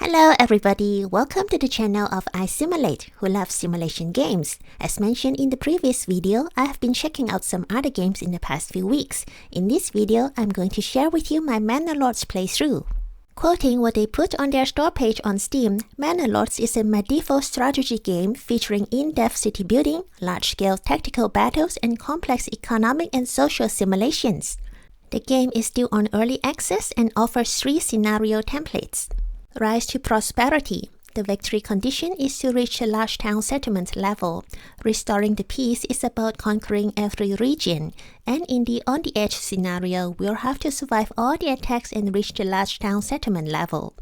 Hello everybody, welcome to the channel of iSimulate, who loves simulation games. As mentioned in the previous video, I have been checking out some other games in the past few weeks. In this video, I'm going to share with you my Manor Lords playthrough. Quoting what they put on their store page on Steam, Manor Lords is a medieval strategy game featuring in-depth city building, large-scale tactical battles, and complex economic and social simulations. The game is still on early access and offers 3 scenario templates. Rise to Prosperity. The victory condition is to reach a large town settlement level. Restoring the peace is about conquering every region. And in the On the Edge scenario, we'll have to survive all the attacks and reach the large town settlement level.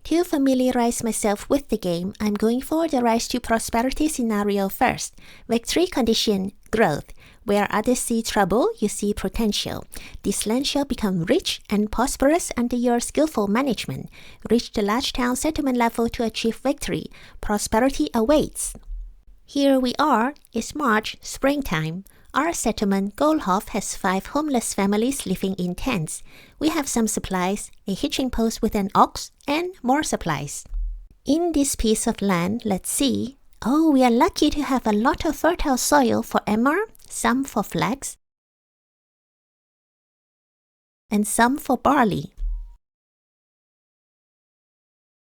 To familiarize myself with the game, I'm going for the Rise to Prosperity scenario first. Victory condition, growth. Where others see trouble, you see potential. This land shall become rich and prosperous under your skillful management. Reach the large town settlement level to achieve victory. Prosperity awaits. Here we are. It's March, springtime. Our settlement, Goldhof, has 5 homeless families living in tents. We have some supplies, a hitching post with an ox, and more supplies. In this piece of land, let's see. Oh, we are lucky to have a lot of fertile soil for emmer, some for flax, and some for barley.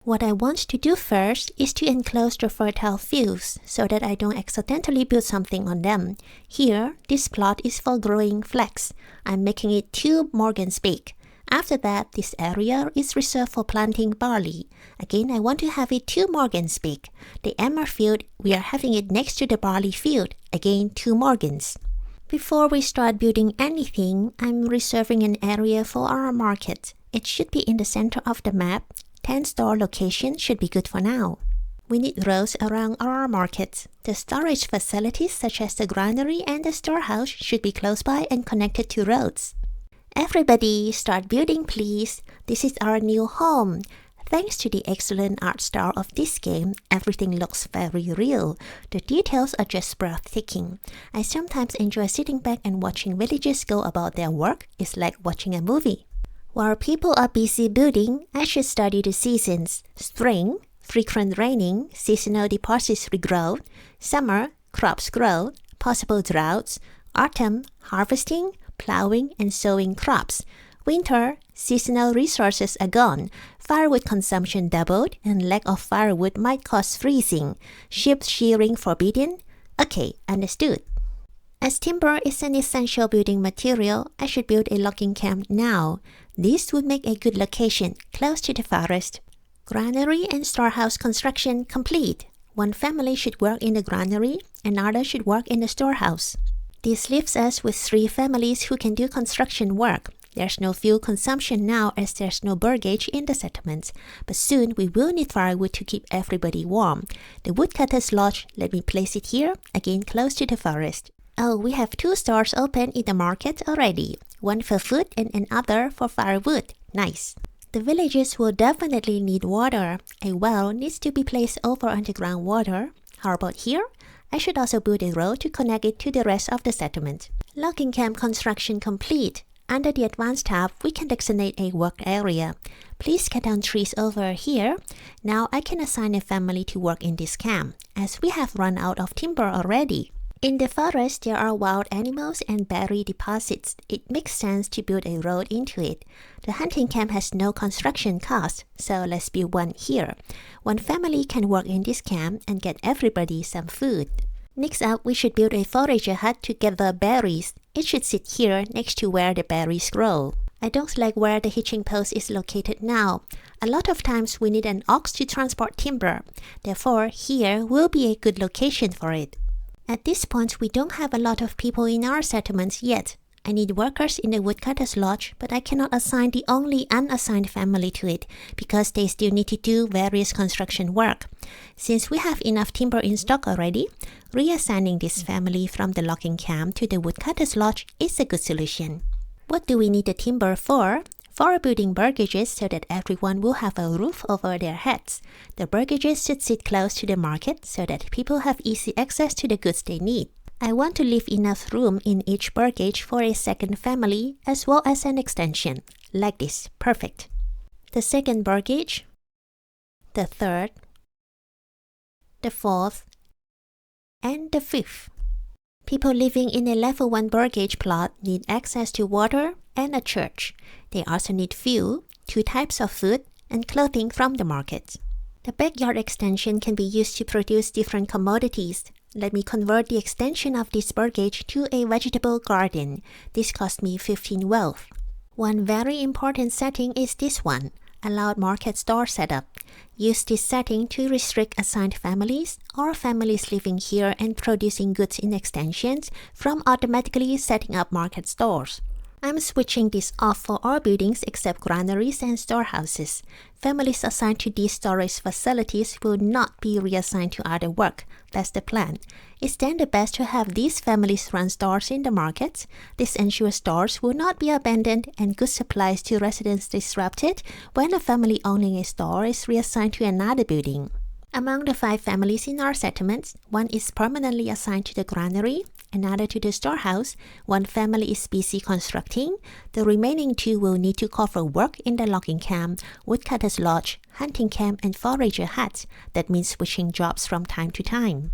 What I want to do first is to enclose the fertile fields so that I don't accidentally build something on them. Here, this plot is for growing flax. I'm making it 2 morgens big. After that, this area is reserved for planting barley. Again, I want to have it 2 morgens big. The emmer field, we are having it next to the barley field. Again, 2 morgens. Before we start building anything, I'm reserving an area for our market. It should be in the center of the map. 10 store location should be good for now. We need roads around our market. The storage facilities such as the granary and the storehouse should be close by and connected to roads. Everybody, start building please. This is our new home. Thanks to the excellent art style of this game, everything looks very real. The details are just breathtaking. I sometimes enjoy sitting back and watching villagers go about their work. It's like watching a movie. While people are busy building, I should study the seasons. Spring, frequent raining, seasonal deposits regrow. Summer, crops grow, possible droughts. Autumn, harvesting, plowing and sowing crops. Winter, seasonal resources are gone. Firewood consumption doubled and lack of firewood might cause freezing. Sheep shearing forbidden? Okay, understood. As timber is an essential building material, I should build a logging camp now. This would make a good location, close to the forest. Granary and storehouse construction complete. 1 family should work in the granary, another should work in the storehouse. This leaves us with 3 families who can do construction work. There's no fuel consumption now as there's no burgage in the settlement, but soon we will need firewood to keep everybody warm. The woodcutter's lodge, let me place it here, again close to the forest. Oh, we have 2 stores open in the market already. 1 for food and another for firewood. Nice. The villagers will definitely need water. A well needs to be placed over underground water. How about here? I should also build a road to connect it to the rest of the settlement. Logging camp construction complete. Under the advanced tab, we can designate a work area. Please cut down trees over here. Now I can assign a family to work in this camp, as we have run out of timber already. In the forest, there are wild animals and berry deposits. It makes sense to build a road into it. The hunting camp has no construction cost, so let's build one here. 1 family can work in this camp and get everybody some food. Next up, we should build a forager hut to gather berries. It should sit here next to where the berries grow. I don't like where the hitching post is located now. A lot of times we need an ox to transport timber. Therefore, here will be a good location for it. At this point, we don't have a lot of people in our settlements yet. I need workers in the woodcutter's lodge, but I cannot assign the only unassigned family to it because they still need to do various construction work. Since we have enough timber in stock already, reassigning this family from the logging camp to the woodcutter's lodge is a good solution. What do we need the timber for? For building burgages so that everyone will have a roof over their heads. The burgages should sit close to the market so that people have easy access to the goods they need. I want to leave enough room in each burgage for a second family as well as an extension. Like this, perfect. The second burgage. the third, the fourth, and the fifth. People living in a level 1 bird gauge plot need access to water and a church. They also need fuel, 2 types of food, and clothing from the market. The backyard extension can be used to produce different commodities. Let me convert the extension of this bird gauge to a vegetable garden. This cost me 15 wealth. One very important setting is this one, allowed market store setup. Use this setting to restrict assigned families or families living here and producing goods in extensions from automatically setting up market stores. I'm switching this off for all buildings except granaries and storehouses. Families assigned to these storage facilities will not be reassigned to other work. That's the plan. It's then the best to have these families run stores in the markets. This ensures stores will not be abandoned and good supplies to residents disrupted when a family owning a store is reassigned to another building. Among the 5 families in our settlements, one is permanently assigned to the granary, another to the storehouse, one family is busy constructing, the remaining 2 will need to cover work in the logging camp, woodcutter's lodge, hunting camp, and forager hut. That means switching jobs from time to time.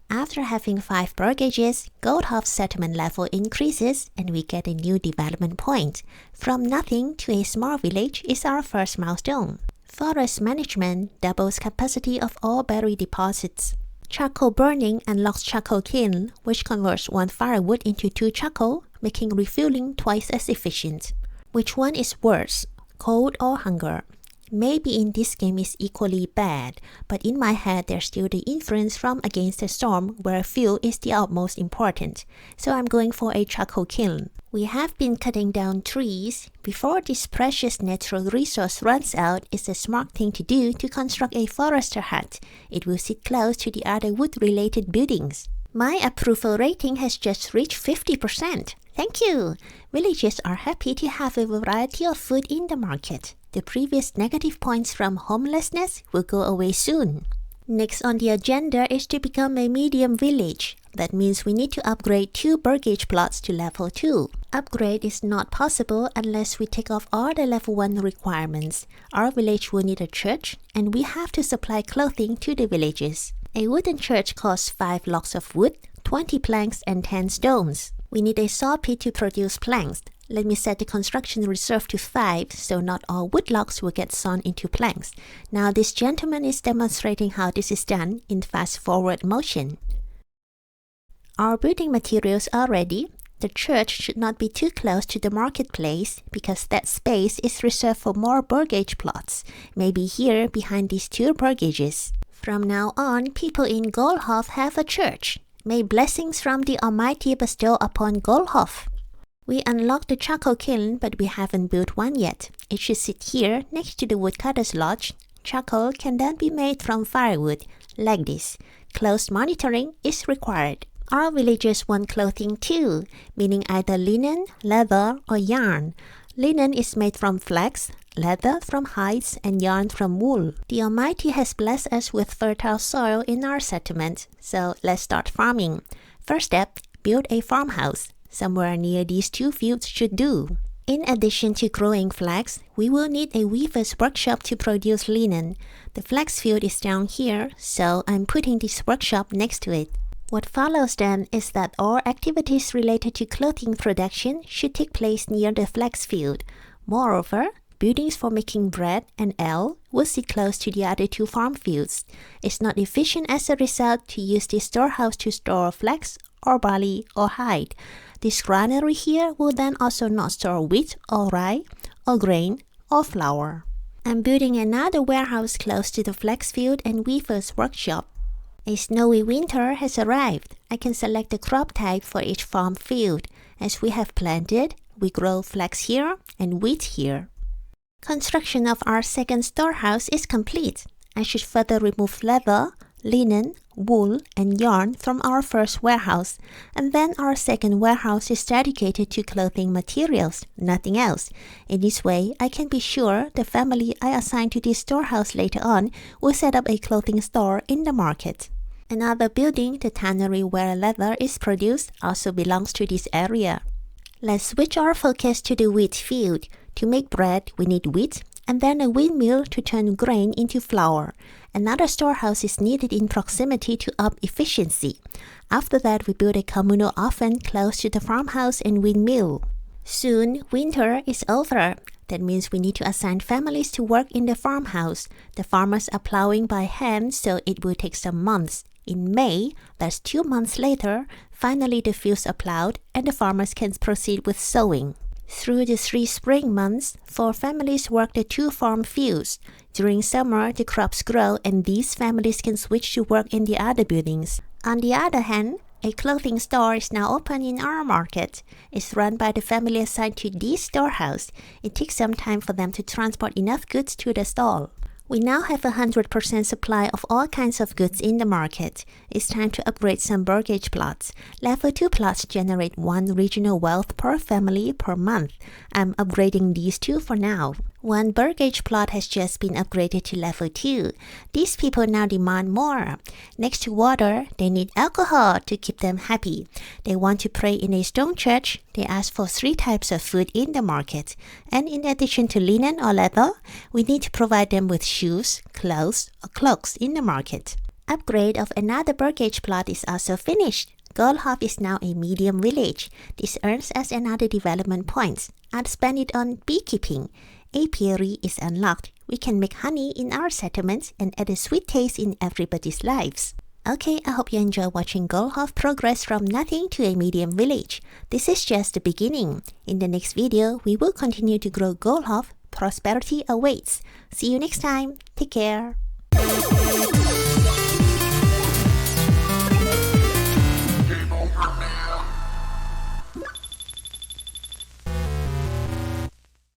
After having 5 bird gauges, Goldhof's settlement level increases and we get a new development point. From nothing to a small village is our first milestone. Forest management doubles capacity of all berry deposits. Charcoal burning unlocks charcoal kiln, which converts 1 firewood into 2 charcoal, making refueling twice as efficient. Which one is worse, cold or hunger? Maybe in this game is equally bad, but in my head there's still the inference from Against the Storm where fuel is the utmost important, so I'm going for a charcoal kiln. We have been cutting down trees. Before this precious natural resource runs out, it's a smart thing to do to construct a forester hut. It will sit close to the other wood-related buildings. My approval rating has just reached 50%. Thank you! Villagers are happy to have a variety of food in the market. The previous negative points from homelessness will go away soon. Next on the agenda is to become a medium village. That means we need to upgrade 2 bird gauge plots to level 2. Upgrade is not possible unless we take off all the level 1 requirements. Our village will need a church, and we have to supply clothing to the villagers. A wooden church costs 5 logs of wood, 20 planks, and 10 stones. We need a saw pit to produce planks. Let me set the construction reserve to 5 so not all wood logs will get sawn into planks. Now this gentleman is demonstrating how this is done in fast forward motion. Our building materials are ready. The church should not be too close to the marketplace because that space is reserved for more bird gauge plots, maybe here behind these 2 bird gauges. From now on, people in Goldhof have a church. May blessings from the Almighty bestow upon Goldhof. We unlocked the charcoal kiln, but we haven't built one yet. It should sit here next to the woodcutter's lodge. Charcoal can then be made from firewood, like this. Close monitoring is required. Our villagers want clothing too, meaning either linen, leather, or yarn. Linen is made from flax, leather from hides, and yarn from wool. The Almighty has blessed us with fertile soil in our settlement, so let's start farming. First step, build a farmhouse. Somewhere near these 2 fields should do. In addition to growing flax, we will need a weaver's workshop to produce linen. The flax field is down here, so I'm putting this workshop next to it. What follows then is that all activities related to clothing production should take place near the flax field. Moreover, buildings for making bread and ale will sit close to the other 2 farm fields. It's not efficient as a result to use this storehouse to store flax or barley or hide. This granary here will then also not store wheat or rye or grain or flour. I'm building another warehouse close to the flax field and weaver's workshop. A snowy winter has arrived. I can select the crop type for each farm field. As we have planted, we grow flax here and wheat here. Construction of our second storehouse is complete. I should further remove leather, linen, wool, and yarn from our first warehouse, and then our second warehouse is dedicated to clothing materials, nothing else. In this way, I can be sure the family I assign to this storehouse later on will set up a clothing store in the market. Another building, the tannery where leather is produced, also belongs to this area. Let's switch our focus to the wheat field. To make bread, we need wheat, and then a windmill to turn grain into flour. Another storehouse is needed in proximity to up efficiency. After that, we build a communal oven close to the farmhouse and windmill. Soon, winter is over. That means we need to assign families to work in the farmhouse. The farmers are plowing by hand, so it will take some months. In May, that's 2 months later, finally the fields are plowed and the farmers can proceed with sowing. Through the 3 spring months, 4 families work the 2 farm fields. During summer, the crops grow and these families can switch to work in the other buildings. On the other hand, a clothing store is now open in our market. It's run by the family assigned to this storehouse. It takes some time for them to transport enough goods to the stall. We now have 100% supply of all kinds of goods in the market. It's time to upgrade some burgage plots. Level 2 plots generate 1 regional wealth per family per month. I'm upgrading these 2 for now. 1 burgage plot has just been upgraded to level 2. These people now demand more. Next to water, they need alcohol to keep them happy. They want to pray in a stone church. They ask for 3 types of food in the market. And in addition to linen or leather, we need to provide them with shoes, clothes, or cloaks in the market. Upgrade of another burgage plot is also finished. Goldhof is now a medium village. This earns us another development point. I'll spend it on beekeeping. Apiary is unlocked. We can make honey in our settlements and add a sweet taste in everybody's lives. Okay, I hope you enjoy watching Goldhof progress from nothing to a medium village. This is just the beginning. In the next video, we will continue to grow Goldhof. Prosperity awaits. See you next time. Take care.